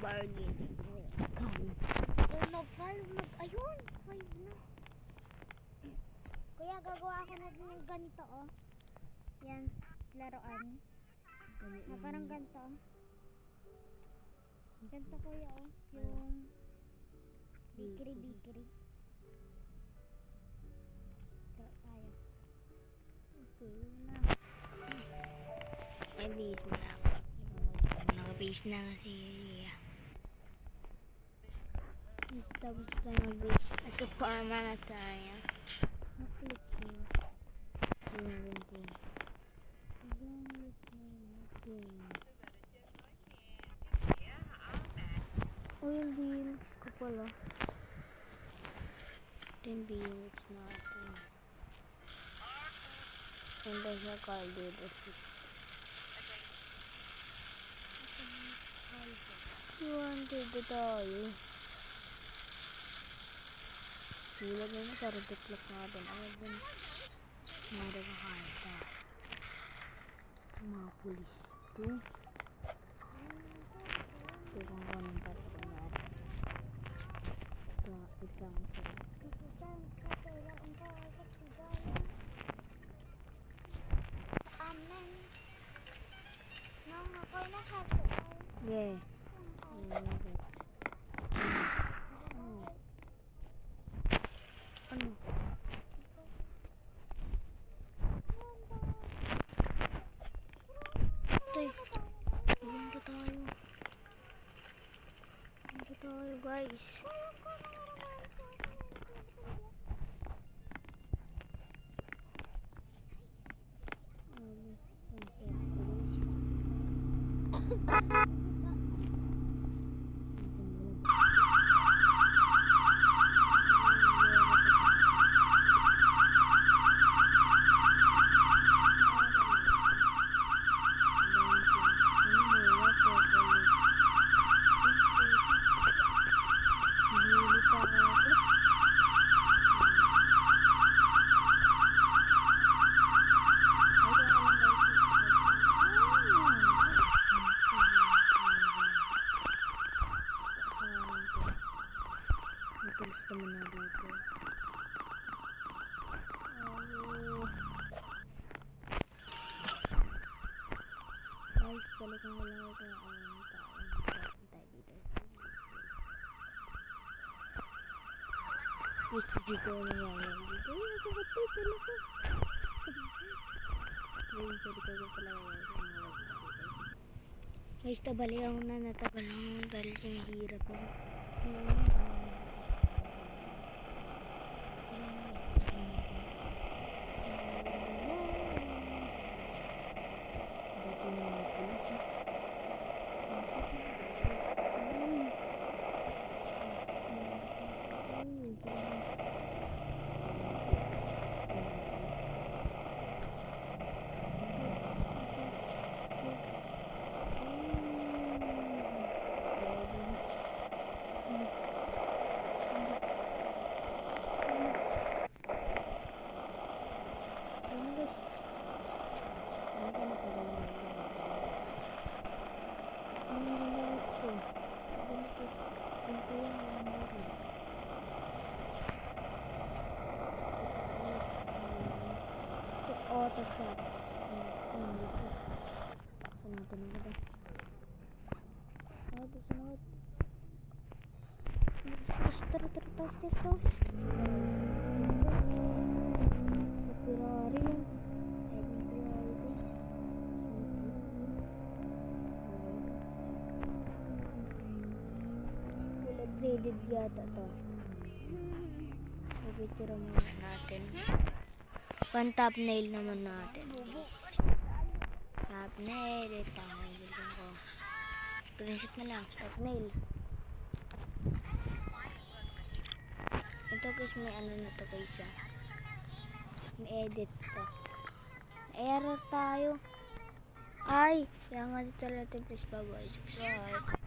bargaining. Ayun, 5 na. Kuya, gagawa ako na din ng ganito, oh. Yan, laruan. Na parang ganito, oh. Ganito, kuya, oh. Yung bakery. Laro tayo. Okay na. May base mo na ako. Naka-base na kasi. Tapos tayo mag-base. Nagka-farma na tayo. Naklik ko. Oil deals ko pala. 10 viewers natin. Ganda sa Caldo Receipt. 200 na tayo. Sulat na na para deklak natin. Ano din? Nakakakanta. Mga pulis ito. Ito kung anong parito natin. Isang yeah. Ano? Tay, punta tayo guys. Tulis naman na dito. Guys, balikan ko lang ito. Tayo dito. Gusto dito nangyayang dito. Ay, nagkakatay pala ko. Ayun, sa likod ko pala guys, tabalikan ko na natagal lang dahil yung hirap mo. Auto shop. Sunod na ba? Sunod. Tara. Ferrari yan. Upgraded yata to. Pipicture muna natin. Pan-thumbnail naman natin, guys. Thumbnail. Ito, bilhin ko. Screenshot na lang. Thumbnail. Ito guys, may ano na to guys. May edit to. Error tayo. Ay! Kaya nga dito natin please bago ay subscribe.